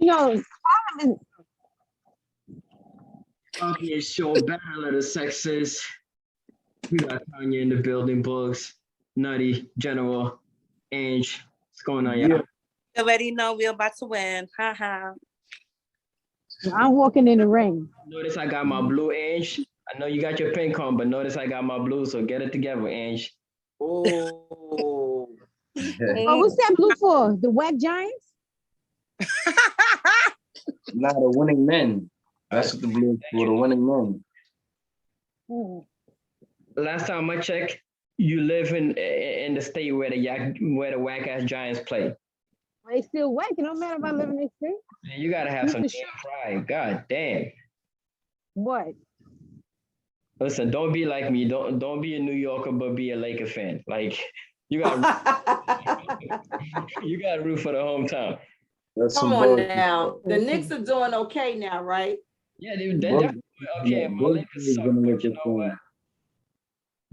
You know, Harlem Okay, show battle of the sexes. We got Tanya in the building, Books, Nutty, General, Ange. What's going on, Yeah. y'all? You already know we're about to win. Ha ha. I'm walking in the ring. Notice I got my blue, Ange. I know you got your pink on, but notice I got my blue, so get it together, Ange. Oh. Oh, what's that blue for? The Whack Giants? Nah, the winning men. That's what the blue is for, the winning men. Oh. Last time I checked, you live in the state where the whack ass Giants play. They still whack. It don't matter if I live in this state. Man, you gotta have You some for damn sure. pride. God damn. What? Listen, don't be like me. Don't be a New Yorker, but be a Laker fan. Like you got you got to root for the hometown. That's Come some on bullshit. now. The Knicks are doing okay now, right? Yeah, dude. They're Bull- definitely okay. yeah, My Bull Lakers is suck, gonna but make you it know what? fun.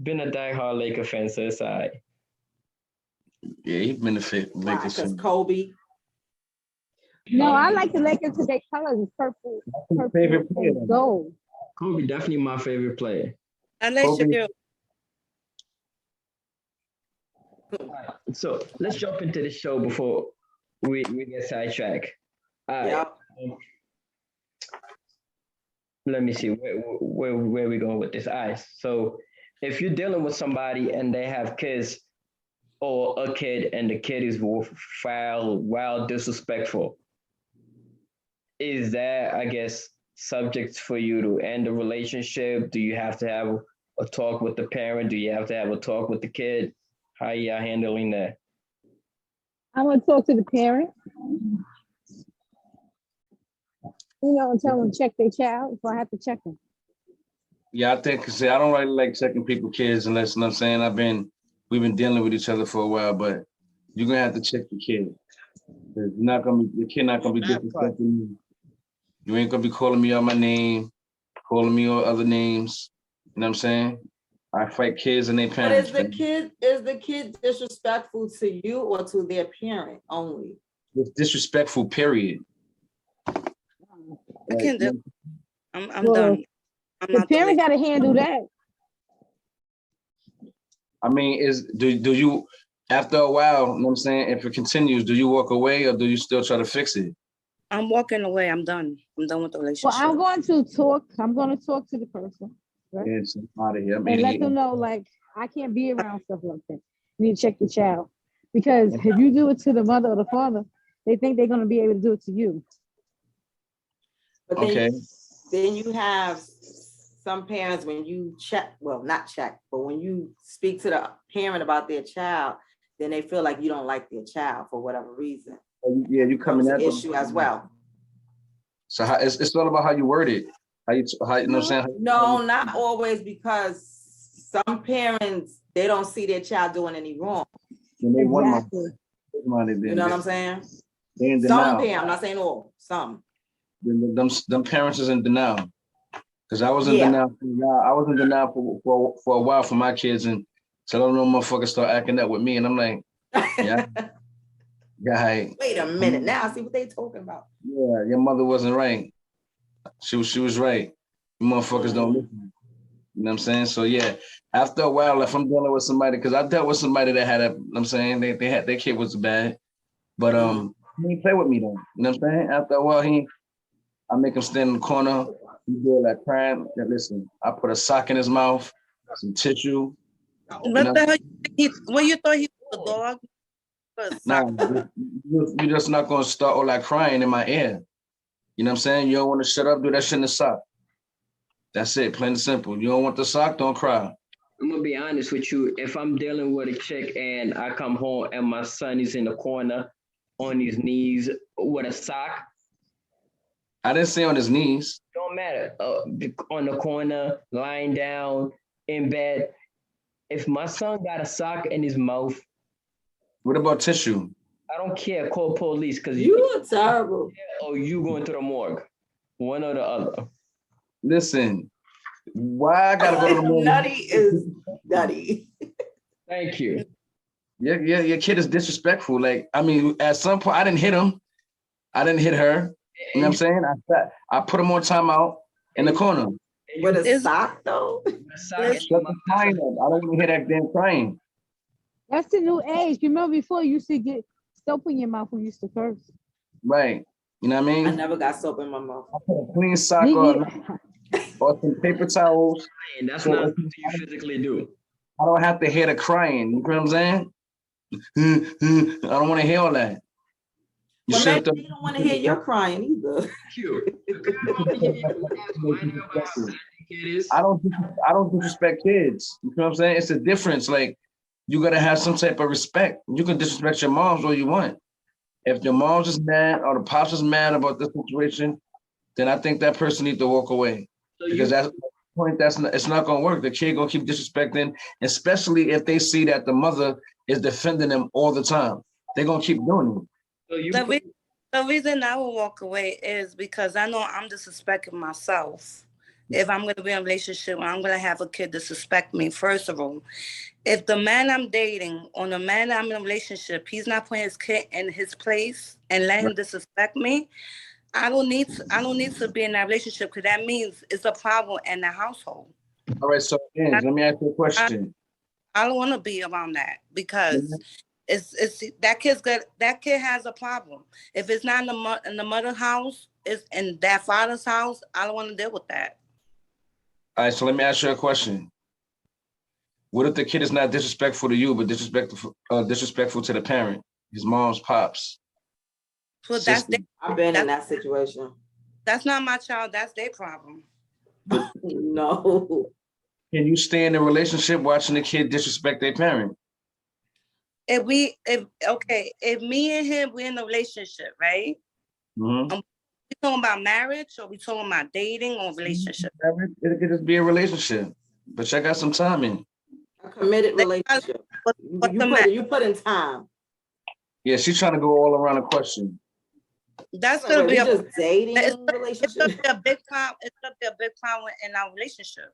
Been a diehard Laker fan, so it's all right. Yeah, he's been a fit. Why? Lakers Because fan. Kobe. No, I like the Lakers because their colors is purple, His purple, favorite player. and gold. Kobe definitely my favorite player. Unless you Kobe. do. So let's jump into the show before we get sidetracked. All right. Yeah. Let me see where we going with this. All right. So if you're dealing with somebody and they have kids or a kid and the kid is foul, wild, disrespectful, is that, I guess, subject for you to end the relationship? Do you have to have a talk with the parent? Do you have to have a talk with the kid? How are y'all handling that? I'm gonna talk to the parent. You know, and tell them to check their child if I have to check them. Yeah, I think, see, I don't really like checking people's kids unless, you know what I'm saying, we've been dealing with each other for a while, but you're gonna have to check the kid. The kid not gonna be disrespecting you. You ain't gonna be calling me out my name, calling me all other names. You know what I'm saying? I fight kids and their But parents. is the kid disrespectful to you or to their parent only? It's disrespectful, period. I can do. I'm Well, done. I'm The not parent the got to handle that. I mean, do you, after a while, you know what I'm saying, if it continues, do you walk away or do you still try to fix it? I'm walking away. I'm done. I'm done with the Well, relationship. I'm going to talk. I'm going to talk to the person It's out of here. I'm and let idiot. them know, like, I can't be around stuff like that. You need to check your child because if you do it to the mother or the father, they think they're going to be able to do it to you. But then, Okay. then you have some parents when you check, well, not check, but when you speak to the parent about their child, then they feel like you don't like their child for whatever reason. Yeah, you coming That's at an them. issue as well. So it's all about how you word it. How you know what I'm saying? No, not always, because some parents, they don't see their child doing any wrong. When they want Exactly. money, You know what I'm saying? They in Some denial. parents, I'm not saying all, some. Them parents is in denial. Because I was in Yeah. denial. I was in denial for a while for my kids, and so I don't know, motherfuckers start acting up with me, and I'm like, yeah, guy, Wait a minute, now I see what they talking about. yeah, your mother wasn't right. She was right. You motherfuckers don't listen. You know what I'm saying? So yeah, after a while, if I'm dealing with somebody, because I dealt with somebody that had a, you know what I'm saying, they had their kid was bad, but he didn't play with me though. You know what I'm saying? After a while, I make him stand in the corner. He do all that crying. And listen, I put a sock in his mouth, some tissue. What the hell? What you thought he was a dog? Nah, you're just not gonna start all that crying in my ear. You know what I'm saying? You don't want to shut up, do that shit in the sock. That's it, plain and simple. You don't want the sock, don't cry. I'm gonna be honest with you. If I'm dealing with a chick and I come home and my son is in the corner on his knees with a sock, I didn't say on his knees. don't matter. On the corner, lying down in bed. If my son got a sock in his mouth, What about tissue? I don't care. Call police because You are terrible. or you going to the morgue, one or the other. Listen, why I gotta go to the morgue? Nutty is nutty. Thank you. Your kid is disrespectful. Like, I mean, at some point, I didn't hit him. I didn't hit her. You know what I'm saying? I put him on timeout in the corner. With a Is- sock though? Shut the crying up. I don't want to hear that damn crying. That's the new age. Remember before you used to get soap in your mouth when you used to curse. Right. You know what I I mean? never got soap in my mouth. I put a clean sock Me on neither. or some paper towels. And that's So not if- something you physically do. I don't have to hear the crying. You know what I'm saying? I don't want to hear all that. You Well, should maybe they don't want to hear your crying either. Cute. I don't disrespect kids. You know what I'm saying? It's a difference. Like you gotta have some type of respect. You can disrespect your moms all you want. If your mom's is mad or the pops is mad about this situation, then I think that person needs to walk away. So you, Because that's the point. It's not gonna work. The kid gonna keep disrespecting, especially if they see that the mother is defending them all the time. They're gonna keep doing it. so you The, put- re- the reason I will walk away is because I know I'm disrespecting myself. If I'm going to be in a relationship, I'm going to have a kid disrespect me, first of all. If the man I'm dating or the man I'm in a relationship, he's not putting his kid in his place and letting him disrespect me, I don't need to be in that relationship because that means it's a problem in the household. All right, so Ange, let me ask you a question. I don't want to be around that because it's that kid has a problem. If it's not in the mother's house, it's in that father's house. I don't want to deal with that. All right, so let me ask you a question. What if the kid is not disrespectful to you, but disrespectful to the parent, his mom's, pops? So that's sister? I've been in that situation. that's not my child. That's their problem. No. Can you stay in a relationship watching the kid disrespect their parent? If me and him we're in a relationship, right? Mm-hmm. We talking about marriage or we talking about dating or relationship? It could just be a relationship, but check out some time in. A committed relationship. What's the matter? You put in time. Yeah, she's trying to go all around the question. That's Wait, gonna we be a just dating it's gonna relationship. be a big problem. It's gonna be a big problem in our relationship.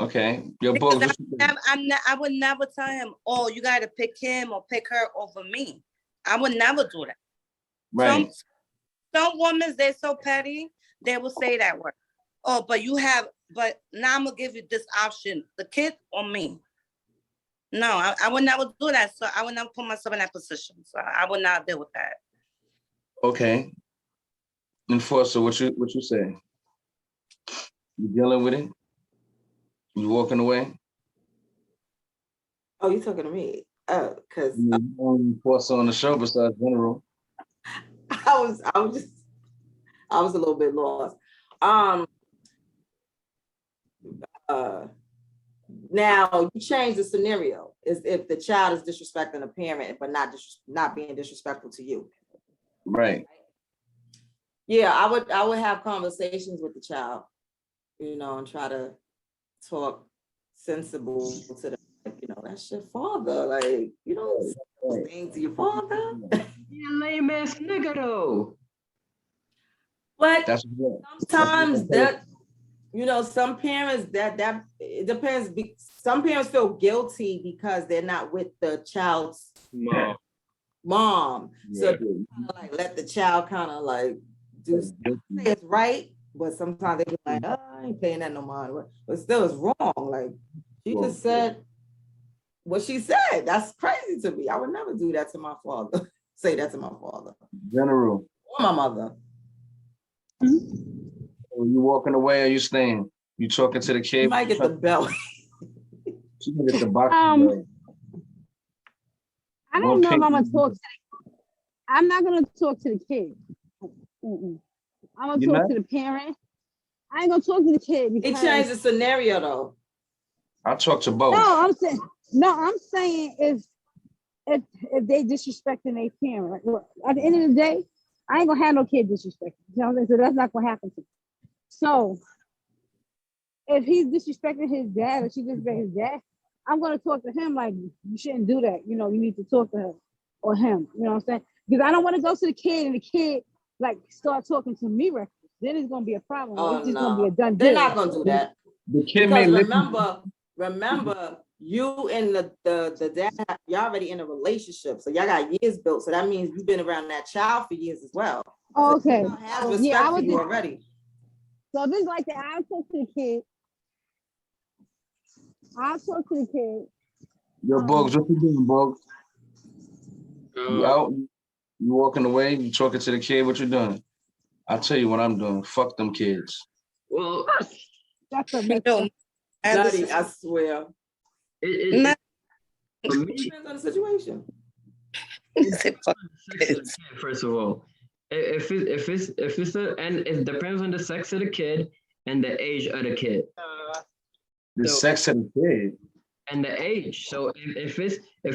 Okay, your Because books. I would never tell him, oh, you got to pick him or pick her over me. I would never do that. Right. Some women, they're so petty, they will say that word. Oh, but now I'm going to give you this option, the kid or me. No, I would never do that. So I would never put myself in that position. So I would not deal with that. Okay. Enforcer, what you say? You dealing with it? You walking away? Oh, you talking to me? Because You enforcer on the show besides General. I was a little bit lost. Now you change the scenario is if the child is disrespecting a parent but not being disrespectful to you. Right. Yeah, I would have conversations with the child, and try to talk sensible to them. That's your father. Like, things to your father. you lame ass nigga though. But That's what. sometimes that, some parents that it depends. Some parents feel guilty because they're not with the child's mom. So like let the child kind of like do say it's right, but sometimes they be like, oh, I ain't paying that no mind. But still it's wrong. Like she just said what she said. That's crazy to me. I would never do that to my father. Say that to my father. General. Or my mother. Are you walking away or you staying? You talking to the kid? You might get the belt. She can get the box. I don't know if I'm gonna talk to I'm not gonna talk to the kid. I'm gonna talk to the parent. I ain't gonna talk to the kid It because changed the scenario though. I'll talk to both. I'm saying if they disrespecting their parent, at the end of the day, I ain't gonna have no kid disrespecting. You know what I'm saying? So that's not gonna happen to me. So if he's disrespecting his dad or she disrespecting his dad, I'm gonna talk to him like you shouldn't do that. You need to talk to her or him. You know what I'm saying? Because I don't want to go to the kid and the kid like start talking to me reckless. Then it's gonna be a problem. It's just gonna be a done deal. They're not gonna do that. The kid Because may remember, you and the dad, y'all already in a relationship, so y'all got years built. So that means you've been around that child for years as well. Okay. Has Yeah, respect I for was you just, already. so this is like that. I'll talk to the kid. I'll talk to the kid. Yo, Bugs, what you doing, Bugs? You Uh, out? You walking away? You talking to the kid? What you doing? I'll tell you what I'm doing. Fuck them kids. well, That's a You know, mixer. and this Nutty, is I swear. it, not for me, Depends on the situation. say fuck sex of the kids. kid, first of all. If it's and it depends on the sex of the kid and the age of the kid. The So sex of the kid. and the age. So if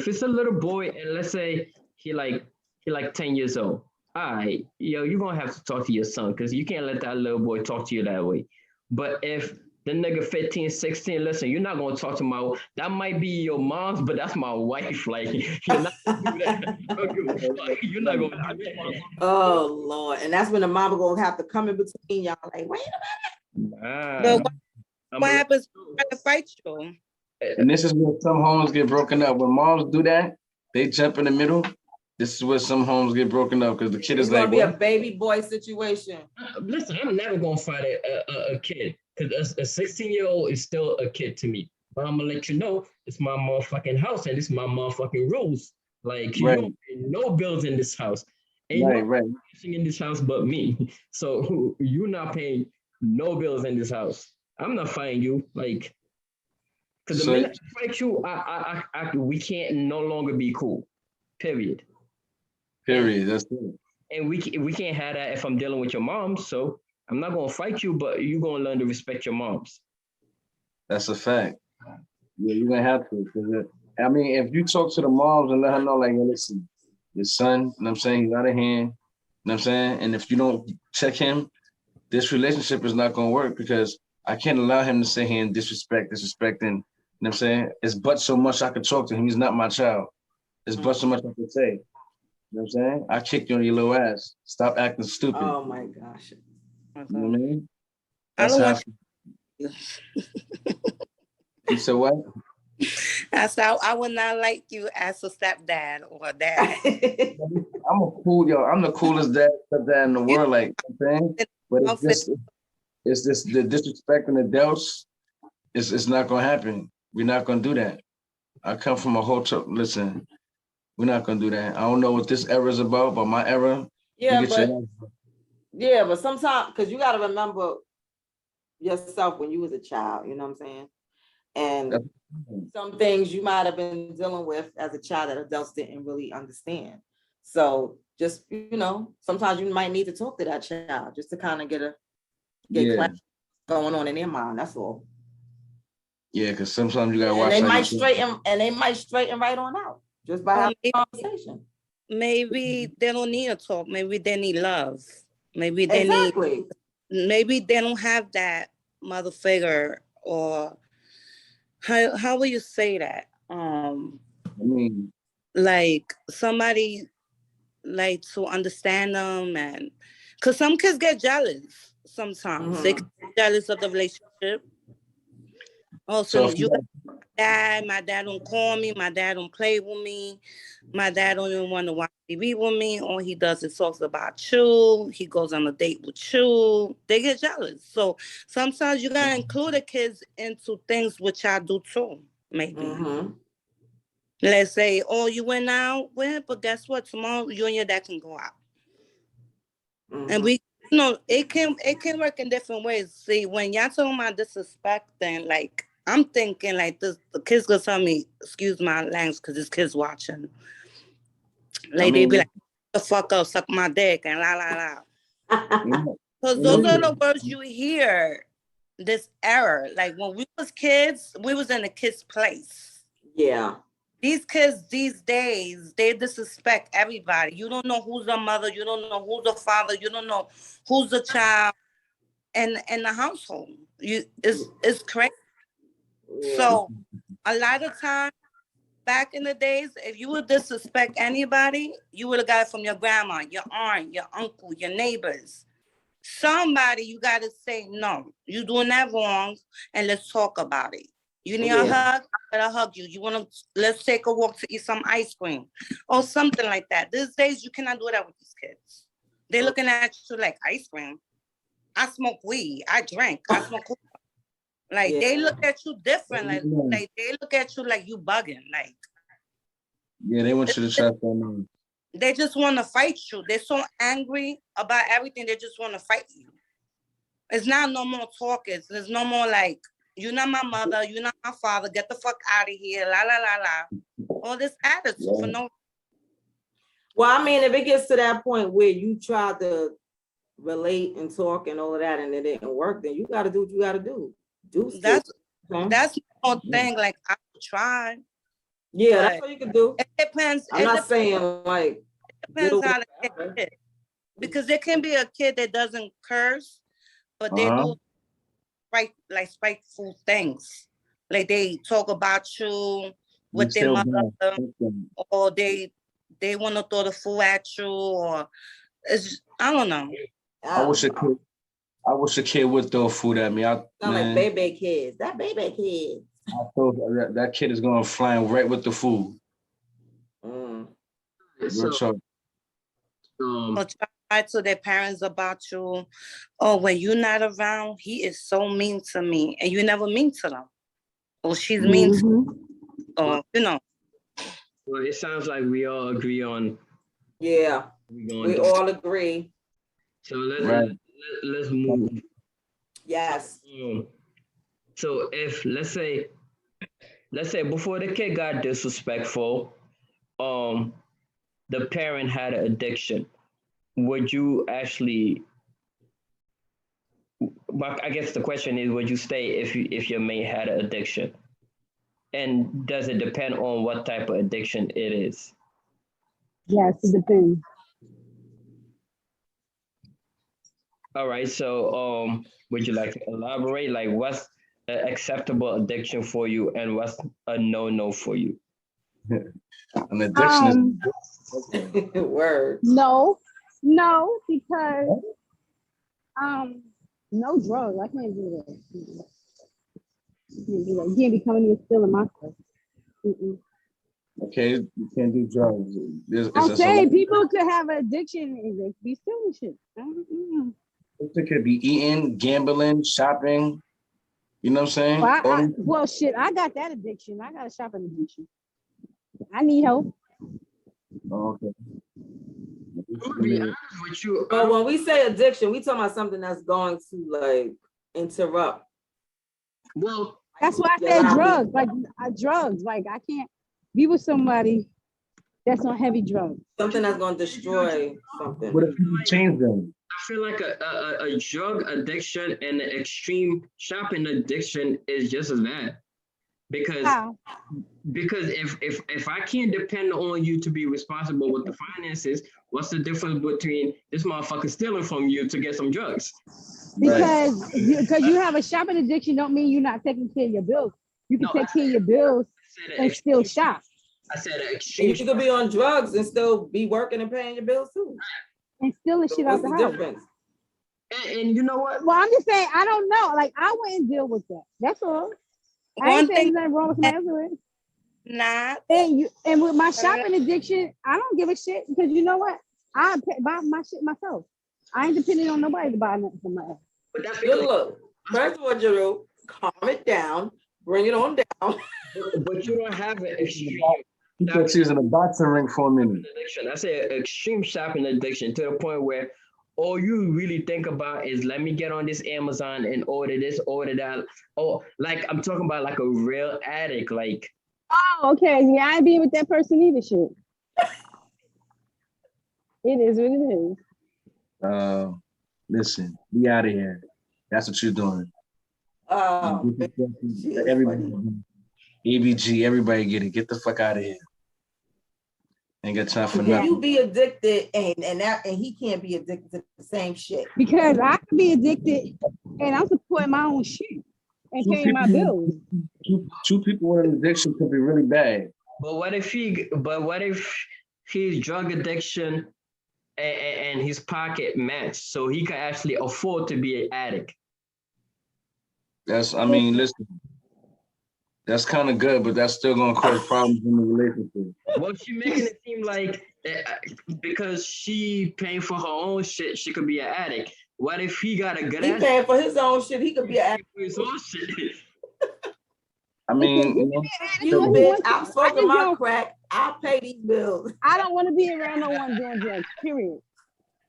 it's a little boy and let's say he like 10 years old, all right, you're gonna have to talk to your son because you can't let that little boy talk to you that way. But if the nigga 15, 16, listen, you're not gonna talk to that might be your mom's, but that's my wife. Like you're not gonna do that. I don't give a fuck. You're not gonna do that. Oh Lord. And that's when the mama gonna have to come in between y'all like, wait a Nah, But I'm what gonna happens when they try to fight you? And this is where some homes get broken up. When moms do that, they jump in the middle. This is where some homes get broken up because the kid it's is gonna like, be a what? baby boy situation. Listen, I'm never gonna fight a kid because a 16-year-old is still a kid to me. But I'm gonna let you know it's my motherfucking house and it's my motherfucking rules. Like you Right, don't pay no bills in this house. Ain't right, no right. person in this house but me. So you're not paying no bills in this house. I'm not fighting you. Like, because the So, minute I fight you, we can't no longer be cool. Period. period. That's it. And we can't have that if I'm dealing with your mom. So I'm not gonna fight you, but you're gonna learn to respect your moms. That's a fact. Yeah, you're gonna have to. 'Cause I mean, if you talk to the moms and let her know, like, hey, listen, your son, you know what I'm saying, he's out of hand, you know what I'm saying? And if you don't check him, this relationship is not gonna work because I can't allow him to sit here and disrespecting, you know what I'm saying? It's but so much I can talk to him. He's not my child. It's but so much I can say. You know what I'm saying? I kicked you on your little ass. Stop acting stupid. Oh my gosh. You know what I mean? I That's don't how want you. you said what? I said I would not like you as a stepdad or a dad. I'm a cool, yo. I'm the coolest dad in the You world, like, you know what I'm saying? But outfit. it's just the disrespecting adults. It's not gonna happen. We're not gonna do that. I come from a whole listen, we're not gonna do that. I don't know what this era is about, but my era, Yeah, you get your but sometimes because you gotta remember yourself when you was a child, you know what I'm saying? And some things you might have been dealing with as a child that adults didn't really understand. So just, sometimes you might need to talk to that child just to kind of get yeah, clarity going on in their mind. That's all. yeah, because sometimes you gotta And watch they how might you straighten right on out just by Or having maybe, a conversation. maybe they don't need to talk. Maybe they need love. Maybe Exactly. maybe they don't have that mother figure, or how will you say that? I mean, Like somebody like to understand them, and because some kids get jealous sometimes. They Mhm. get jealous of the relationship. so Also, if you you got dad, my dad don't call me, my dad don't play with me, my dad don't even want to watch TV with me. All he does is talks about you. He goes on a date with you. They get jealous. So sometimes you gotta include the kids into things which I do too. Maybe. Mhm. Let's say, oh, you went out, well, but guess what? Tomorrow you and your dad can go out. And Mhm. it can work in different ways. See, when y'all talking about disrespect, then like I'm thinking like this, the kids gonna tell me, excuse my language, because this kids watching. I Like they be mean, like, the fuck up, suck my dick, and la la la. you Because those are the words you hear this era. Like when we was kids, we was in a kid's place. Yeah. These kids these days, they disrespect everybody. You don't know who's the mother, you don't know who's the father, you don't know who's the child in the household. It's crazy. Yeah. So a lot of times back in the days, if you would disrespect anybody, you would have got it from your grandma, your aunt, your uncle, your neighbors. Somebody you gotta say, no, you doing that wrong, and let's talk about it. You need a Yeah. hug, I'm gonna hug you. You wanna let's take a walk to eat some ice cream or something like that. These days you cannot do that with these kids. They looking at you like ice cream. I smoke weed. I drink. I smoke. Like Yeah. they look at you different. Like they look at you like you bugging. Like Yeah, they want you to try something. they just want to fight you. They're so angry about everything. They just want to fight you. It's not no more talking. There's no more like, you're not my mother. You're not my father. Get the fuck out of here. La, la, la, la. All this attitude for no. Well, I mean, if it gets to that point where you try to relate and talk and all of that and it didn't work, then you got to do what you got to do. That's the whole thing. Like, I would try. Yeah, that's what you can do. It depends. I'm not saying like. It depends how the kid is. Because there can be a kid that doesn't curse, but they do spiteful things. Like they talk about you with their mother, or they want to throw the food at you, or it's, I don't know. I wish a kid would throw food at me. Sound like baby kids. That baby kid. I thought that kid is going flying right with the food. Or try to their parents about you. Oh, when you're not around, he is so mean to me, and you never mean to them. Or she's mean to you. Or you know. Well, it sounds like we all agree on. Yeah, we all agree. So let's move. Yes. So if let's say before the kid got disrespectful, the parent had an addiction, would you actually? I guess the question is, would you stay if your mate had an addiction? And does it depend on what type of addiction it is? Yes, it depends. All right, so would you like to elaborate? Like, what's an acceptable addiction for you, and what's a no for you? An addiction is word. No, because no drugs. I can't do that. You can't be coming here stealing my stuff. Okay, you can't do drugs. I'm saying people could have an addiction and they be stealing shit. It could be eating, gambling, shopping. You know what I'm saying? Well, shit, I got that addiction. I got a shopping addiction. I need help. Oh, okay. To be honest with you, but when we say addiction, we talking about something that's going to like interrupt. Well, that's why I said drugs. Like drugs. Like I can't be with somebody that's on heavy drugs. Something that's going to destroy something. What if you change them? I feel like a drug addiction and an extreme shopping addiction is just as bad. Because if I can't depend on you to be responsible with the finances, what's the difference between this motherfucker stealing from you to get some drugs? Because you have a shopping addiction don't mean you're not taking care of your bills. You can take care of your bills and still shop. I said extreme. You could be on drugs and still be working and paying your bills too. And stealing shit out the house. Difference? And you know what? Well, I'm just saying, I don't know. Like I wouldn't deal with that. That's all. I ain't saying nothing wrong with my husband. Nah. And with my shopping addiction, I don't give a shit because you know what? I buy my shit myself. I ain't depending on nobody to buy nothing for my ass. But that's good look. First of all, Jerome, calm it down, bring it on down. But you don't have an extreme. He thought she was in a boxing ring for a minute. Addiction. I say extreme shopping addiction to the point where all you really think about is let me get on this Amazon and order this, order that. Oh, like I'm talking about like a real addict. Like, oh, okay. Yeah, I ain't being with that person either. Shit. It is what it is. Listen, be out of here. That's what you're doing. Everybody, ABG, everybody get it. Get the fuck out of here. Ain't got time for nothing. You be addicted and he can't be addicted to the same shit. Because I can be addicted and I'm supporting my own shit and paying my bills. Two people with an addiction could be really bad. But what if his drug addiction and his pocket match, so he can actually afford to be an addict? Listen. That's kind of good, but that's still gonna cause problems in the relationship. Well, she making it seem like because she paying for her own shit, she could be an addict. What if he got a good He ass paying for his own shit. He could be an for his own shit? I mean, you you what he bitch. wants to- I'm I smoking just my don't- crack. I'll pay these bills. I don't want to be around no one doing drugs, period.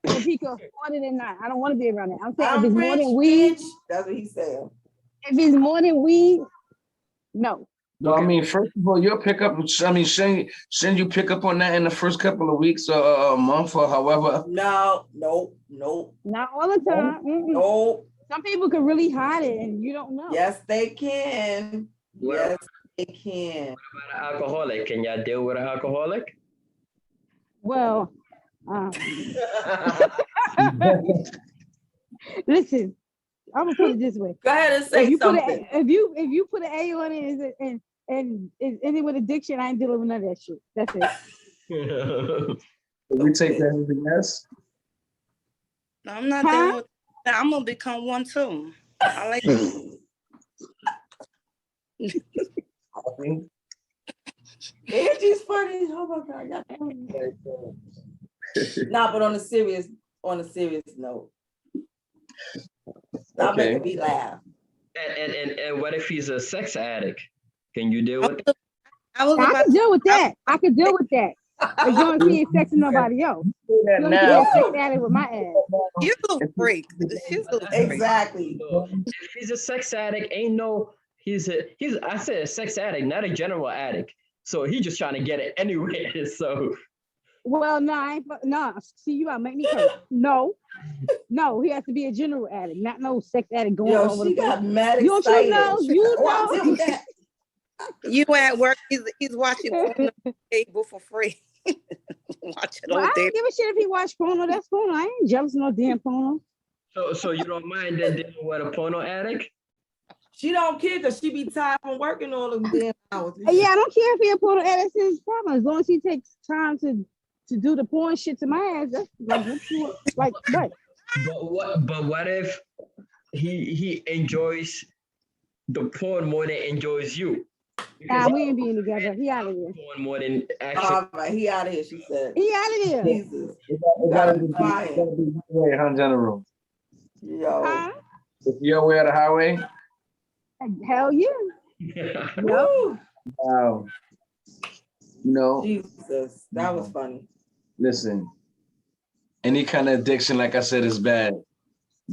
If he can afford it or not, I don't want to be around it. I'm saying if I'm it's more rich, than weed, bitch. That's what he said. if it's more than weed, no. well, I mean, first of all, you'll pick up. I mean, shouldn't you pick up on that in the first couple of weeks or a month or however? No. Not all the time. Mm-mm. Some people can really hide it and you don't know. Yes, they can. Well- Yes, they can. What about an alcoholic? Can y'all deal with an alcoholic? Well, listen, I'm gonna put it this way. Go ahead and say If you put something. if you put an A on it and it's ending with addiction, I ain't dealing with none of that shit. That's it. We take that as a yes. No, I'm not Huh? dealing with that. I'm gonna become one too. I like Angie's funny. Oh my God. Y'all funny. Nah, but on a serious note. Stop Okay. making me laugh. And what if he's a sex addict? Can you deal with that? I was I about can to deal with that. I can deal with that. As long as he ain't sexing nobody else. Say that As long as he now. ain't sex addict with my ass. you a freak. She's a freak. Exactly. If he's a sex addict, ain't no he's I said a sex addict, not a general addict. So he just trying to get it anyway. So Well, no, I ain't. No, see, you about to make me curse. No, he has to be a general addict, not no sex addict going all Yo, over she the place. got mad You excited. know, Oh, I'll deal with that. You at work, he's watching porn on the table for free. Watch it Well, all I day. don't give a shit if he watch porno. That's porno. I ain't jealous of no damn porno. so you don't mind then dealing with a porno addict? She don't care because she be tired from working all them damn hours. Yeah, I don't care if he a porno addict. It's his problem. As long as he takes time to do the porn shit to my ass. That's like what you like. What? But what if he enjoys the porn more than enjoys you? Nah, we ain't being together. He out of here. Porn more than actually. All right, he out of here, she said. He out of here. Jesus. It gotta be highway, huh, General? Yo. Huh? If you're aware of the highway, Hell yeah. Woo. wow. You know, Jesus. That was funny. listen, any kind of addiction, like I said, is bad.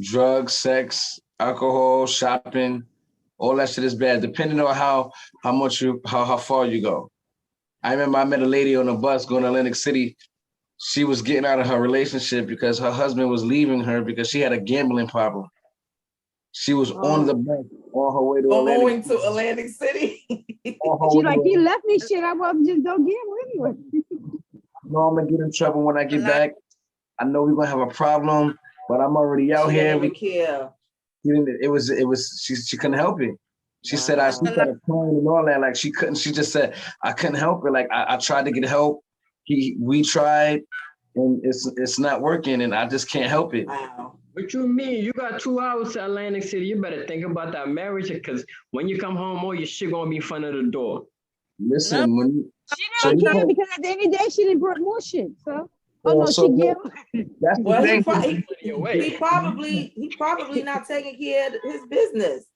Drugs, sex, alcohol, shopping, all that shit is bad, depending on how far you go. I remember I met a lady on a bus going to Atlantic City. She was getting out of her relationship because her husband was leaving her because she had a gambling problem. She was on the bus on her way to Going Atlantic to Atlantic City. on her She way like, to he left me shit. I want to just go gamble anyway. No, I'm gonna get in trouble when I get back. I know we're gonna have a problem, but I'm already out She here. didn't even care. She couldn't help it. She said she started crying and all that. Like she just said, I couldn't help it. Like I tried to get help. We tried and it's not working and I just can't help it. Wow. What you mean? You got 2 hours to Atlantic City. You better think about that marriage because when you come home, all your shit gonna be in front of the door. Listen, when you, She didn't care because at the end of the day, she didn't brought more shit. So, oh no, she gambled. That's the Well, he thing. probably not taking care of his business.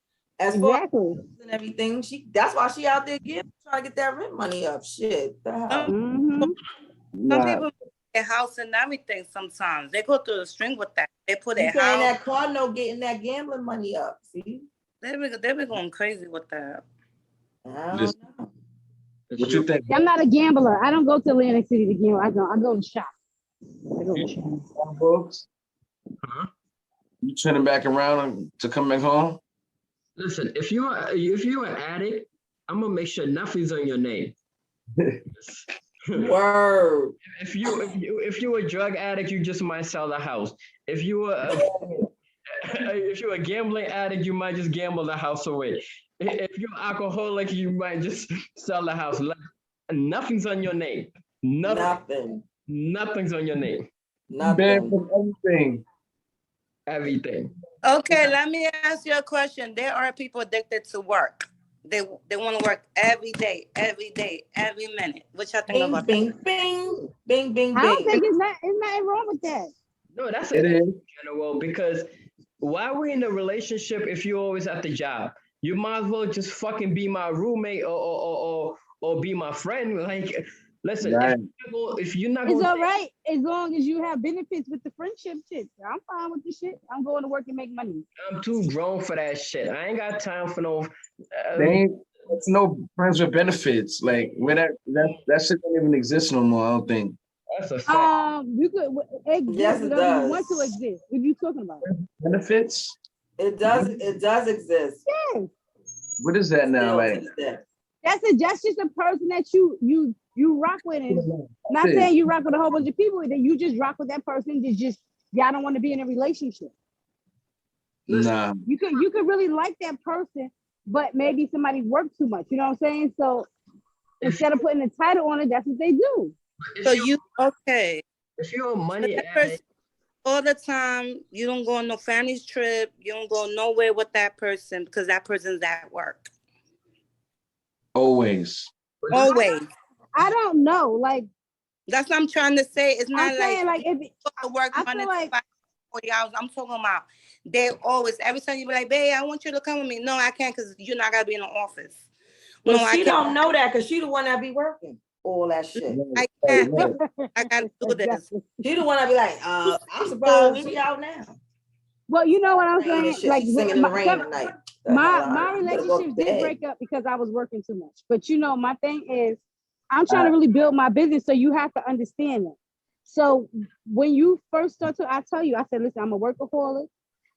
As far Exactly. as and everything. That's why she out there trying to get that rent money up. Shit. The hell? Mm-hmm. Some people their house and everything sometimes. They go through the string with that. They put You their paying house. that car note, getting that gambling money up. See? They be going crazy with that. I don't Listen. know. What you think? I'm not a gambler. I don't go to Atlantic City to gamble. I go to shop. I go to shop. Folks? Huh? You turning back around to come back home? Listen, if you're an addict, I'm gonna make sure nothing's on your name. Word. If you're a drug addict, you just might sell the house. If you're a gambling addict, you might just gamble the house away. If you're alcoholic, you might just sell the house. Nothing's on your name. Nothing. Nothing's on your name. Banned Nothing. from everything. Everything. Okay, let me ask you a question. There are people addicted to work. They want to work every day, every minute. What y'all think Bing, about bing, bing, bing, bing, I don't bing. think it's nothing wrong with that. No, that's It a is. general because why are we in a relationship if you're always at the job? You might as well just fucking be my roommate or be my friend. Like, listen, Right. if you're not It's going, all right as long as you have benefits with the friendship shit. I'm fine with the shit. I'm going to work and make money. I'm too grown for that shit. I ain't got time for no. They ain't, it's no friends with benefits. Like where that shit don't even exist no more. I don't think. That's a fact. You could exist. Yes, it It doesn't want to does. exist. What are you talking about? Benefits? It does exist. Yes. What is that now? Still Like to this day. That's just a person that you rock with, and not saying you rock with a whole bunch of people. That you just rock with that person. Just y'all don't want to be in a relationship. nah. You could really like that person, but maybe somebody worked too much. You know what I'm saying? So instead of putting a title on it, that's what they do. So you okay? If you're a So money that addict, person all the time, you don't go on no family trip. You don't go nowhere with that person because that person's at work. Always. Always. I don't know. Like That's what I'm trying to say. It's I'm not saying, like like if you go to work I Monday feel to like 40 hours. I'm talking about they always every time you be like, babe, I want you to come with me. No, I can't because you're not gonna be in the office. But No, I she can't. don't know that because she the one that be working all that shit. I can't. Right. I gotta do this. Exactly. She the one that be like, I'm surprised she out now. Well, you know what I'm Rain and saying? shit. Like She's singing in the rain tonight. The hell my out. my You better go relationships to did bed. break up because I was working too much. But you know, my thing is I'm trying to really build my business, so you have to understand that. So when you first start to, I tell you, I said, listen, I'm a workaholic.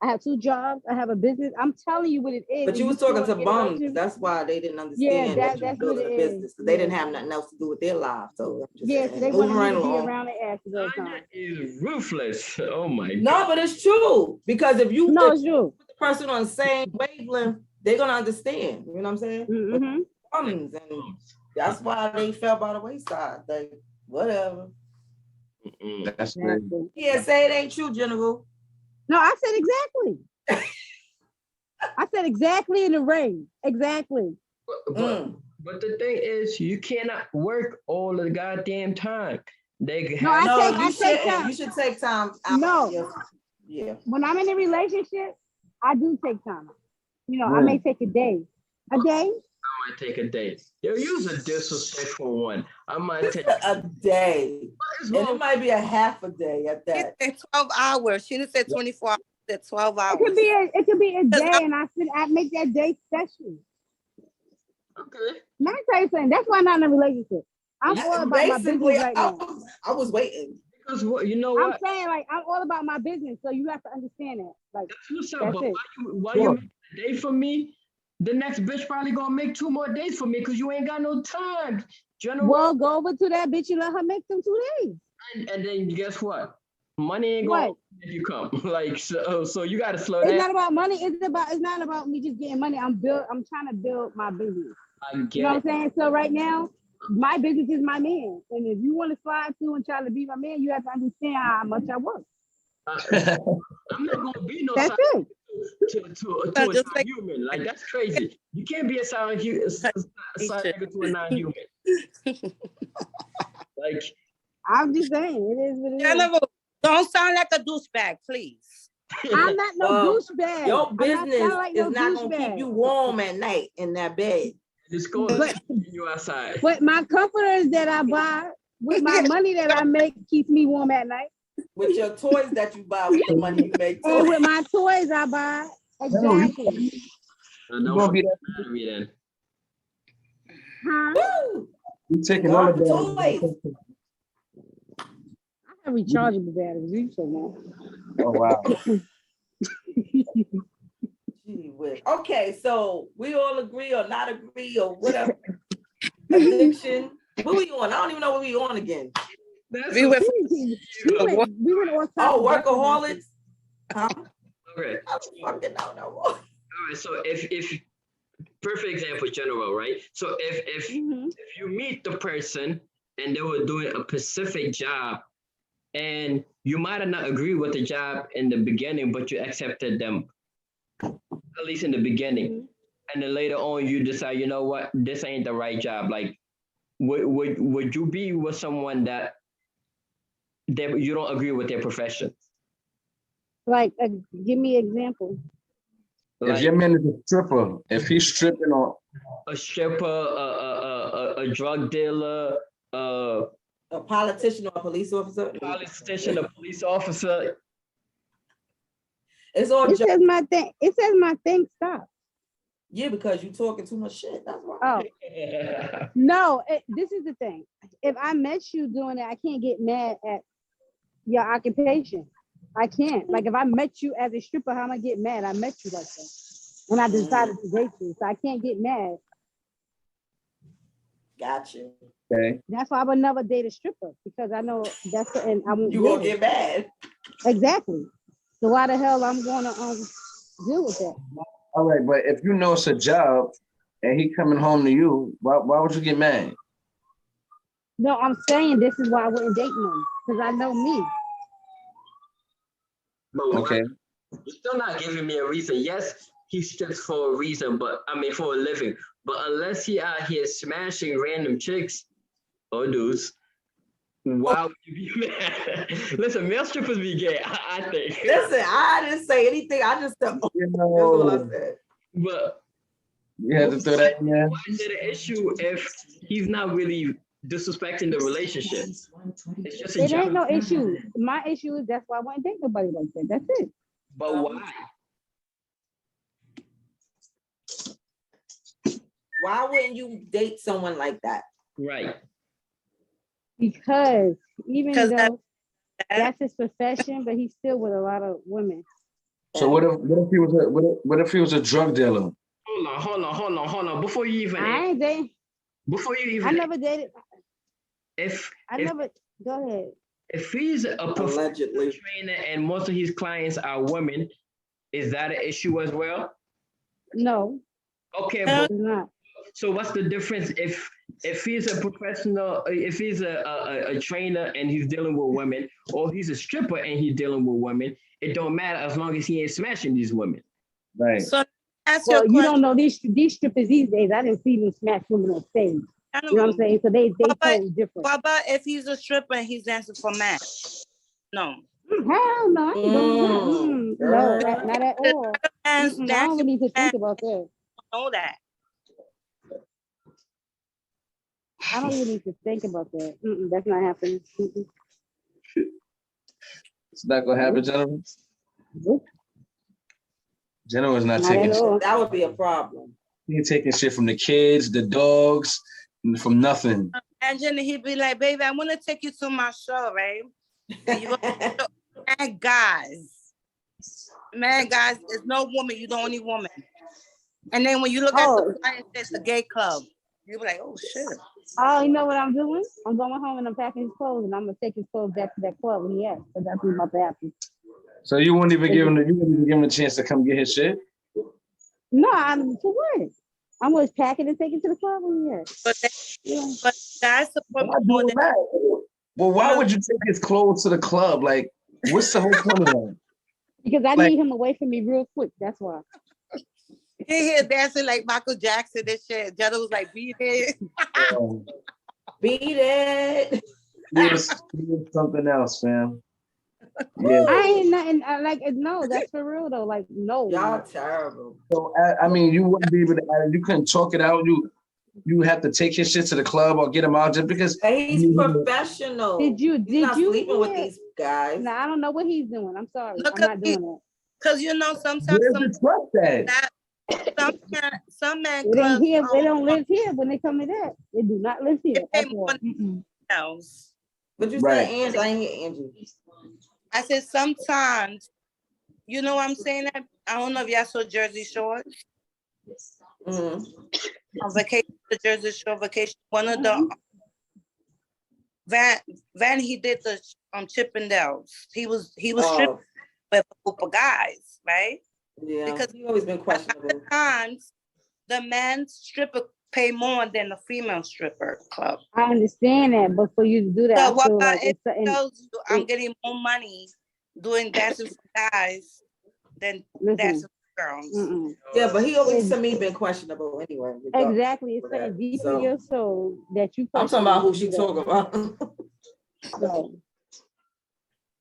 I have 2 jobs. I have a business. I'm telling you what it is. But you was talking to bums. That's why they didn't understand that you were that's what building it a is. business. They didn't have nothing else to do with their lives. So I'm just Yeah, so saying, they wanted moving me right to be along. around their asses all the Tanya time. is ruthless. Oh my No, god. but it's true. Because if you No, put it's true. the person on the same wavelength, they're gonna understand. You know what I'm saying? But Mm-hmm. bums, and that's why they fell by the wayside. Like, whatever. Mm-mm. That's crazy. Yeah, say it ain't true, General. No, I said exactly. I said exactly in the rain. Exactly. But the thing is, you cannot work all the goddamn time. They No, have I No, take you shouldn't. time. You should take time out. No. Yeah. When I'm in a relationship, I do take time out. You know, I When? may take a day. A day? I might take a day. Yo, use a disrespectful one. I might take A day. What is And it wrong? might be a half a day at She that. said 12 hours. She didn't say 24 hours. She said 12 It hours. could be a Because day, and I make that day special. Okay. Let me tell you something. That's why I'm not in a relationship. I'm all about my Basically, business right now. I was waiting. Because what you know I'm what? saying, like, I'm all about my business, so you have to understand that. Like, That's what's up. that's But it. why you make a day for me? The next bitch probably gonna make 2 more days for me because you ain't got no time. General. Well, go over to that bitch and let her make them 2 days. And then guess what? Money ain't What? gonna make you come. Like so you gotta slow It's down. not about money. It's not about me just getting money. I'm trying to build my business. I You know get what I'm it. saying? So right now, my business is my man. And if you want to slide through and try to be my man, you have to understand how much I work. I'm not gonna be no That's silent it. to a just like non-human. Like that's crazy. You can't be a silent nigga to a non-human. Like I'm just saying, it is what it is. General, don't sound like a douchebag, please. I'm not no Well, douchebag. Your I'm business not like is no not gonna keep douchebag. you warm at night in that bed. it's going But- to you outside. But my comforters that I buy with my money that I make keeps me warm at night. With your toys that you buy with the money you make. And Too. with my toys I buy. Exactly. Don't gonna fucking be mad at me then. Huh? Woo! You taking Go all out of the that. toys. I have rechargeable batteries. You so man. Oh wow. Gee whiz. Okay, so we all agree or not agree or whatever. Addiction. What we on? I don't even know what we on again. That's We went We went on top. Oh, workaholics. Huh? okay. I don't fucking know no more. All right. So if perfect example, general, right? So if you meet the person and they were doing a specific job, and you might have not agreed with the job in the beginning, but you accepted them, at least in the beginning. and then later on you decide, you know what, this ain't the right job. Like, would you be with someone that you don't agree with their profession? Like, give me an example. If Like your man is a stripper, if he's stripping on, a stripper, a drug dealer, a A politician or a police officer. politician, a police officer. It's all It joke. says my thing. It says my thing stop. Yeah, because you talking too much shit. That's why. Oh no, this is the thing. If I met you doing it, I can't get mad at your occupation. I can't. Like if I met you as a stripper, how am I get mad? I met you like that, and I decided to date you, so I can't get mad. Gotcha. okay, That's why I would never date a stripper because I know that's and I won't You deal gonna with get mad. it. Exactly. So why the hell I'm gonna deal with that? all right, but if you know it's a job and he coming home to you, why would you get mad? No, I'm saying this is why I wouldn't date him because I know me. But Okay, you're still not giving me a reason. Yes, he strips for a reason, but I mean for a living. But unless he out here smashing random chicks or dudes, why would you be mad? Listen, male strippers be gay, I think. Listen, I didn't say anything. I just said, you that's all I know, said. But you had to throw that in there. why is it an issue if he's not really disrespecting the relationship? It's just a It ain't job. no issue. My issue is that's why I wouldn't date nobody like that. That's it. But why? Why wouldn't you date someone like that? Right. Because even 'Cause though that's his profession, but he's still with a lot of women. So what if he was what if he was a drug dealer? Hold on. Before you even I ain't dating. I never dated. if I if never. Go ahead. if he's a professional Allegedly. trainer and most of his clients are women, is that an issue as well? No, Okay, Uh, but it's not. so what's the difference if he's a professional, if he's a trainer and he's dealing with women, or he's a stripper and he's dealing with women? It don't matter as long as he ain't smashing these women. Right. So ask Well, your you question. don't know these strippers these days. I didn't see them smash women on stage. You know what I'm saying? So they But- totally different. What about if he's a stripper and he's dancing for men? No. Hell no, I ain't doing that. No, not at all. Man's I don't dancing really need to for men, think about that. know that. I don't even need to think about that. That's not happening. It's not gonna happen, gentlemen. Nope, Gentlemen's not not taking at shit. all. That would be a problem. He ain't taking shit from the kids, the dogs, from nothing. And then he'd be like, baby, I want to take you to my show, right? And you go, man, guys, there's no woman, you're the only woman. And then when you look at the flyer, it's a gay club. You'll be like, oh shit. Oh, you know what I'm doing? I'm going home and I'm packing his clothes and I'm gonna take his clothes back to that club when he has. So that's what I'm about to happen. So you wouldn't even give him a chance to come get his shit? No, I'm for what? I'm gonna pack it and take it to the club when he has. But that's the Why problem. doing that? Well, why would you take his clothes to the club? Like, what's the whole point of that? Because I Like- need him away from me real quick. That's why. He here dancing like Michael Jackson and shit. Jetta was like, beat it. Beat it. Here's something else, fam. Yeah. I ain't nothing. No, that's for real though. Like no. Y'all terrible. So I mean, you wouldn't be able to. You couldn't talk it out. You have to take his shit to the club or get him out just because. But he's professional. Did you He's not sleeping with hear- these guys. No, I don't know what he's doing. I'm sorry. Look I'm at not me. doing that. Cause you know sometimes Where's the trust at? some man It ain't clubs here. They don't live here when they come to that. They do not live here. They At all. Mm-mm. else. But you Right. said Angie, I ain't hear Angie. I said sometimes, you know what I'm saying? That I don't know if y'all saw Jersey Shore. Mhm. On vacation, the Jersey Shore vacation. One of the Van he did the Chippendales. He was stripping with a group of guys, right? Yeah, Because he's always been questionable. Sometimes the man's stripper pay more than the female stripper club. I understand that, but for you to do that, So I what feel about like if it's something. tells you I'm getting more money doing dancing for guys than Listen, dancing girls. Mm-mm. Yeah, but he always to me been questionable anyway. regardless Exactly. It's of that. something deep So, in your soul that you. I'm talking about who question she to do talking about. that. So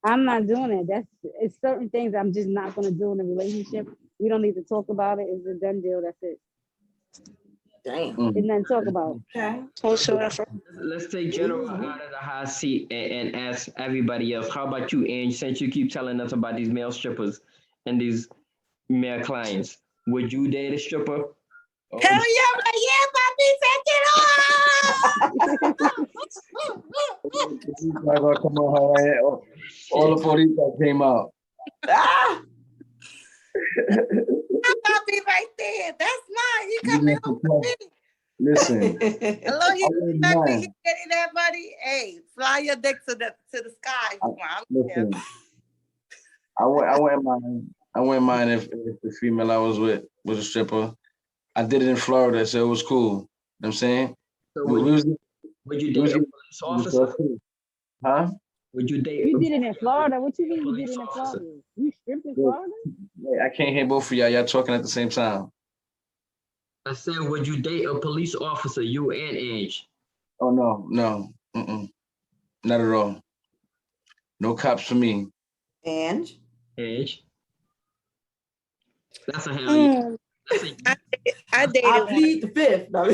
I'm not doing it. It's certain things I'm just not gonna do in a relationship. We don't need to talk about it. It's a done deal. That's it. Damn. There's nothing to talk about. Okay. Let's take General out of the hot seat and ask everybody else. How about you, Ange? Since you keep telling us about these male strippers and these male clients, would you date a stripper? Or Hell yeah, but yeah, papi, set it Not gonna come on her right. All the police that came out. Ah! papi right there. That's mine. He coming home with me. Listen, Hello, I he wouldn't respect me. mind. He getting that money. Hey, fly your dick to the sky. If you want. I don't care. Listen, I wouldn't mind. I wouldn't mind if the female I was with was a stripper. I did it in Florida, so it was cool. You know what I'm saying? So We was, would you we date was a police officer? Huh? Would you date? You did it in Florida. What you mean you did Police it in officer. Florida? You stripped in Yeah. Florida? Wait, I can't hear both of y'all. Y'all talking at the same time. I said, would you date a police officer? You and Ange. Oh no. Not at all. No cops for me. And Ange. That's a hell yeah. Mm, That's a, I dated I one. plead the fifth. No.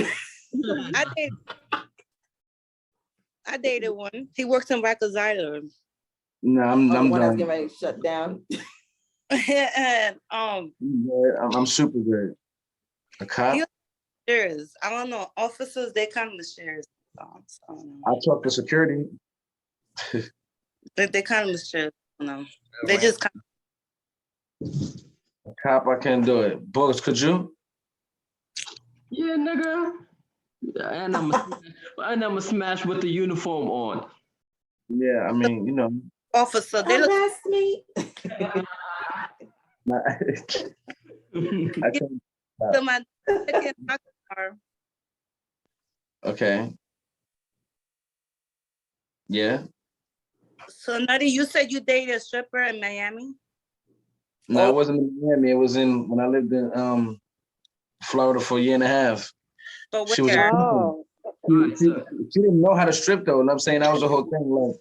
I dated one. He works in Rikers Island. No, I'm Oh, when I was done. getting ready to shut down. And I'm super good. A cop? You- shares. I don't know. Officers, they come with shares. So, I don't know. I talk to security. They kind of shares. I don't know. They just come. A cop, I can't do it. Bugs, could you? yeah, nigga. And I'm a smash with the uniform on. Yeah, I mean, you know. Officer, they look. Arrest me. I can't. To my car. Okay. Yeah. So, Nutty, you said you dated a stripper in Miami? No, it wasn't in Miami. It was when I lived in Florida for a year and a half. But She was where? Oh, she didn't know how to strip though, and I'm saying that was the whole thing. Like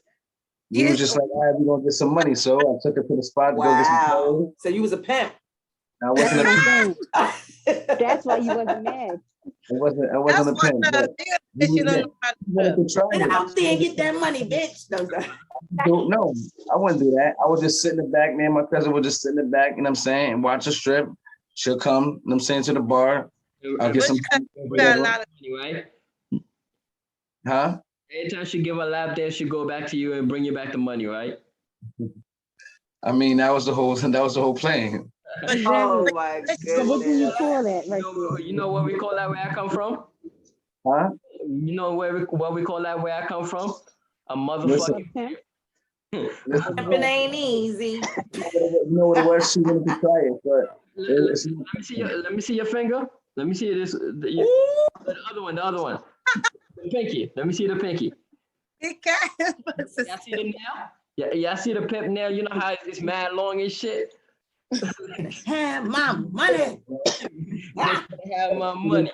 we was just like, all right, we're gonna get some money. So I took her to the spot to go get some Wow. clothes. So you was a pimp. I wasn't a pimp. that's why you wasn't mad. I wasn't That's a what pimp. the but nigga you don't know how to you wanted to try Get it. out there and get that money, bitch. No, I wouldn't do that. I would just sit in the back. Me and my cousin would just sit in the back, you know what I'm saying, and watch her strip. She'll come, you know what I'm saying, to the bar. I'll get some Got a lot of Right? huh? Anytime she give a lap dance, she go back to you and bring you back the money, right? I mean, that was the whole plan. Oh my So what do you goodness. call that right there? You know what we call that where I come from? Huh? You know what we call that where I come from? A A motherfucking. pimp? Listen, Pimping ain't easy. you know what it was? She wanted to try it, but Let me see your finger. Let me see this. The other one. The pinky. Let me see the pinky. He can't. Y'all see the nail? Yeah, y'all see the pimp nail? You know how it's mad long and shit? Have my money. Have my money.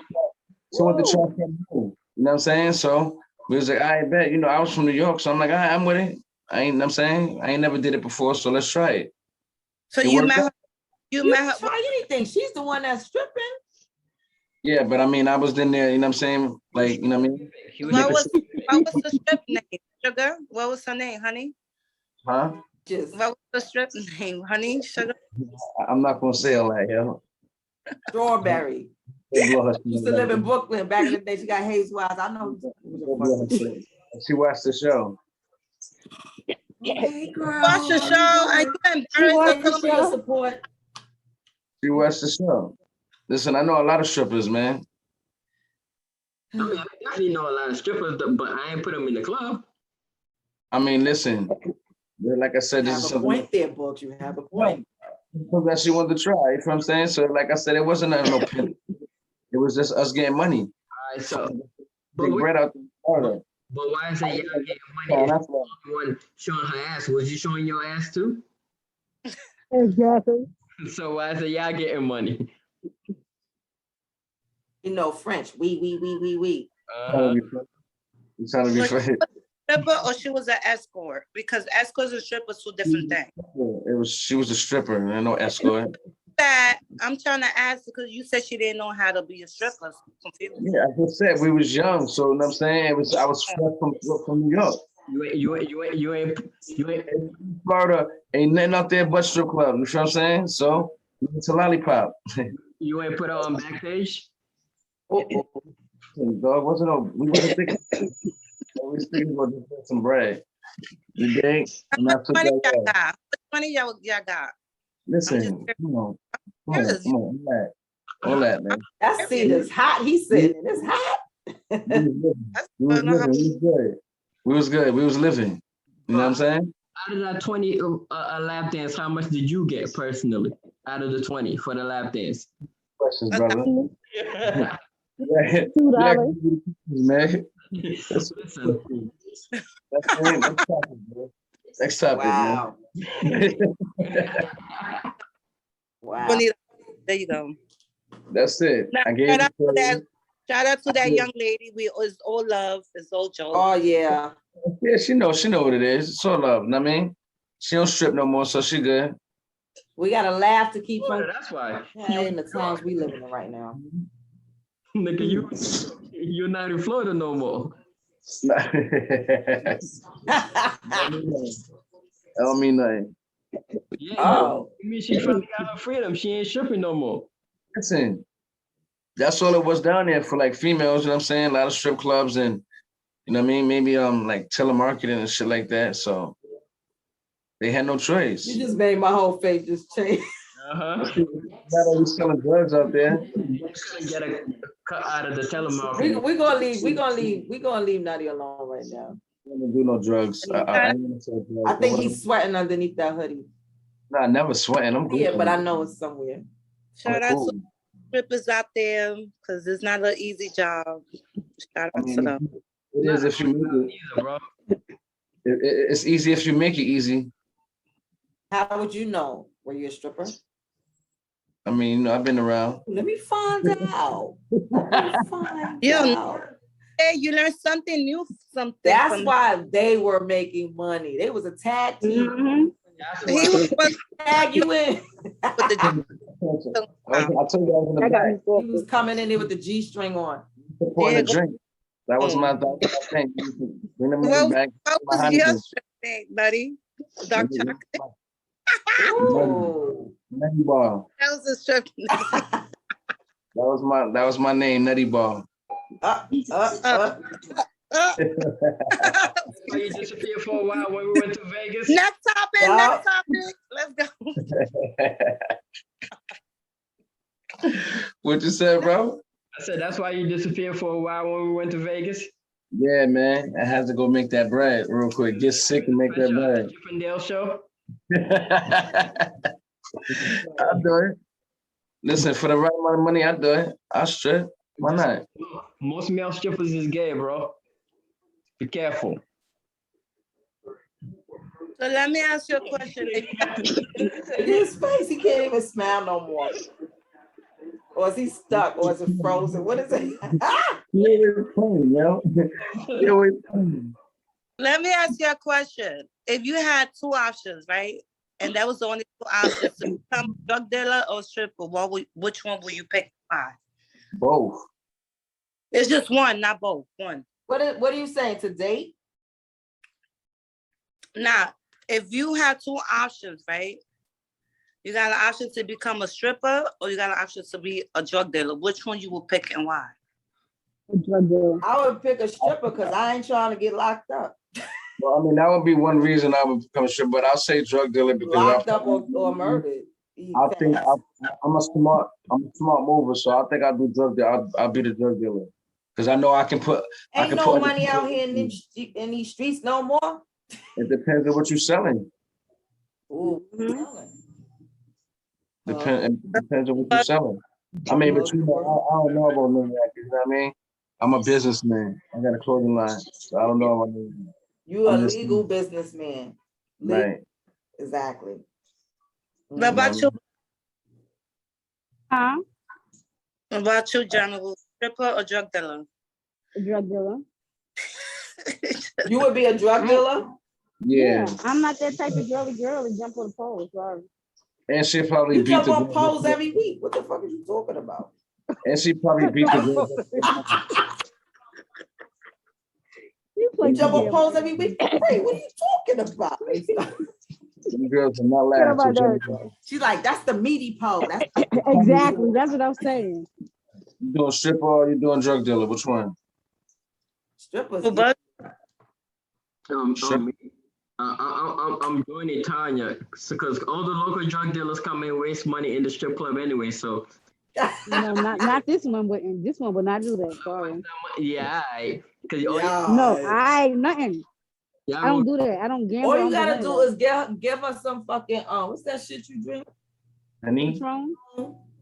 she wanted to try something new. You know what I'm saying? So we was like, I bet, you know, I was from New York, so I'm like, all right, I'm with it. I ain't, you know what I'm saying, I ain't never did it before, so let's try it. So It you worked met her. out. You You met can her. try anything. She's the one that's stripping. Yeah, but I mean, I was in there, you know what I'm saying? Like, you know what I mean? What was the strip name? Sugar? What was her name, honey? Huh? Just What was the strip name, honey? Sugar? I'm not gonna say all that, yo. strawberry. They blow her Used to live in Brooklyn back in the day. She got Hayes Wise. I know. She watched the show. Hey, girl. Watch the show. Are you She watched embarrassed the of show. Support. She watched the show. Listen, I know a lot of strippers, man. I mean, I definitely know a lot of strippers, but I ain't put them in the club. I mean, listen, like I said, You this is have a something point there, Books. You have a point. that she wanted to try. You know what I'm saying? So, like I said, it wasn't no pimp. It was just us getting money. All right, so, Big bread out the Florida. but why is it y'all getting Oh, money? that's why. One showing her ass. Was you showing your ass too? Exactly. So why is it y'all getting money? You know, French. We. Uh-huh. You trying to be But she funny. was a stripper or she was an escort? Because escorts and strippers two different things. She was a stripper, and I know escort. That I'm trying to ask because you said she didn't know how to be a stripper. So I'm confused. Yeah, I just said we was young, so you know what I'm saying I was fresh from New York. You ain't Florida ain't nothing out there but strip club. You feel what I'm saying? So it's a lollipop. you ain't put her on backstage? Dog wasn't no, we wasn't thinking. We was thinking about just getting some bread. You dig? And I What took money that y'all way. got? What money y'all got? Listen, come on, Yes. all that, man. That seat is hot. He's sitting. It's hot. We was living. We was good. We was living. You know what I'm saying? Out of that 20 lap dance, how much did you get personally? Out of the 20 for the lap dance? Questions, brother. Listen, Yeah, $2. man. That's next topic, man. Next topic, Wow. man. Wow. $20. There you go. That's it. Now, I gave shout out you to that. Shout out to that young lady. It's all love. It's all joke. Oh yeah. Yeah, she know what it is. It's all love. Know what I mean? She don't strip no more, so she good. We gotta laugh to keep from that's why. in the times we living in right now. Nigga, you're not in Florida no more. I don't mean nothing. Yeah, Oh. I mean, she finally got her freedom. She ain't stripping no more. Listen, that's all it was down there for like females, you know what I'm saying? A lot of strip clubs and you know what I mean? Maybe like telemarketing and shit like that. So they had no choice. You just made my whole face just change. Uh-huh. Not always selling drugs out there. You couldn't get a cut out of the telemarketing. We're gonna leave Nutty alone right now. I don't do no drugs. I ain't gonna sell drugs. I think he's sweating underneath that hoodie. Nah, never sweating. I'm good. Yeah, but I know it's somewhere. Shout out to strippers out there because it's not an easy job. Shout out to them. It is if you make it. Bro. It's easy if you make it easy. How would you know? Were you a stripper? I mean, you know, I've been around. Let me find out. Hey, you learned something new. That's why they were making money. They was a tag team. Mm-hmm. He was tag you in. I told you I was in the back. He was coming in there with the G string on. Pouring a drink. That was my thing. Bring them in the back. What was your thing, buddy? Dark chocolate. Nutty Ball. That was a strip. That was my name, Nutty Ball. So you disappeared for a while when we went to Vegas. Next topic. Let's go. What you said, bro? I said that's why you disappeared for a while when we went to Vegas. Yeah, man. I had to go make that bread real quick. Get sick and make that bread. Chippendale show. I'll do it. Listen, for the right amount of money, I'll do it. I'll strip. Why not? Most male strippers is gay, bro. Be careful. So let me ask you a question. His face, he can't even smile no more. Or is he stuck? Or is it frozen? What is it? Let me ask you a question. If you had two options, right? And that was the only two options to become a drug dealer or stripper, which one will you pick? Why? Both. It's just one, not both. One. What are you saying, to date? Now, if you had two options, right? You got an option to become a stripper or you got an option to be a drug dealer. Which one you will pick and why? A drug dealer. I would pick a stripper because I ain't trying to get locked up. Well, I mean, that would be one reason I would become a stripper, but I'll say drug dealer because locked up or murdered. I think I'm a smart mover, so I think I'll do drug dealer. I'll be the drug dealer because I know I can put. Ain't no money out here in these streets no more. It depends on what you're selling. Ooh. It depends on what you're selling. I mean, but you know, I don't know about none of that. You know what I mean? I'm a businessman. I got a clothing line, so I don't know about that. You a legal businessman. Right. Exactly. What about you? Huh? What about you, General? Stripper or drug dealer? A drug dealer. You would be a drug dealer? Yeah. I'm not that type of girly girl to jump on the pole. Sorry. And she probably You beat jump the on girl. poles every week. What the fuck are you talking about? And she probably beat the girl. You play You jump too on damn poles much. every week? Hey, what are you talking about? Them girls are not Get on my laughing. nerves. She's like, that's the meaty pole. That's Exactly. That's what I'm saying. You doing stripper or you doing drug dealer? Which one? strippers. But Strip- I'm joining Tanya because all the local drug dealers come and waste money in the strip club anyway. So No, not this one, but this one will not do that. Sorry. yeah, because No, nothing. yeah, I don't do that. I don't gamble. All I you don't gotta none do of that. is give her some fucking what's that shit you drink? Honey? Patron?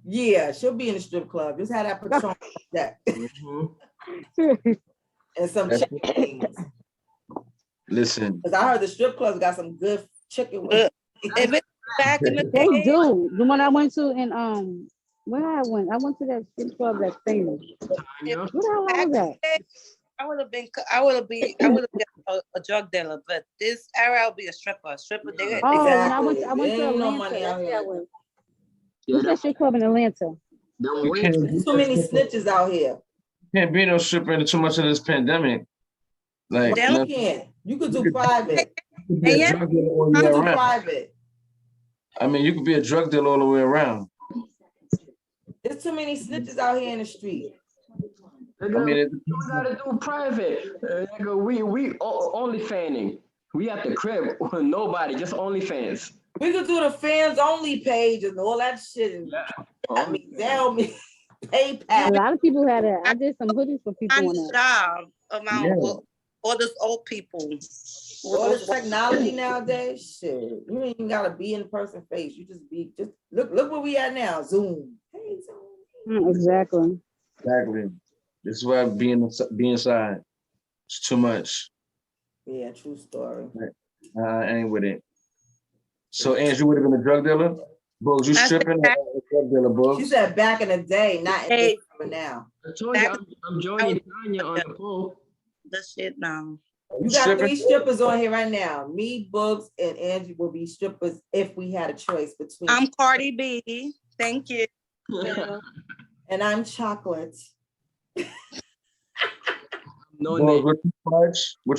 Yeah, she'll be in the strip club. Just have that Patron that and some That's- chicken wings. Listen, Cause I heard the strip clubs got some good chicken wings. if it's back in the They day, do. The one I went to in where I went to that strip club that's famous. Tanya. What the hell was that? I would have been a drug dealer, but this era I'll be a stripper. Stripper, they Oh, when I Exactly. went to There ain't no Atlanta. money That's out where I here. went. Yeah, What's that strip club in Atlanta? you can't, There's too many snitches out here. can't be no stripper into too much of this pandemic. Like, They you don't know, You can't. You could do You could- private. you could be a Yeah. drug dealer all You year could do round. private. I mean, you could be a drug dealer all the way around. There's too many snitches out here in the street. I mean, we gotta do private. We only fanning. We at the crib. Nobody, just only fans. We could do the fans only page and all that shit. And, I mean, tell me, A PayPal. lot of people had that. I did some hoodies for people find on a that. job around Yeah. all those old people. All this technology nowadays, shit. You ain't even gotta be in person face. You just look where we at now. Zoom. Hey, Zoom. Exactly. exactly. This is why be inside. It's too much. Yeah, true story. I ain't with it. So, Ange, you would have been a drug dealer? Bugs, you I said stripping or a drug dealer, She Bugs? said back in the day, not in Hey. this time now. I told you I'm joining Tanya on the poll. The shit now. You got Stripping? 3 strippers on here right now. Me, Books, and Angie will be strippers if we had a choice between. I'm Cardi B. Thank you. And I'm Chocolate. No Bugs, name. what you charge? What you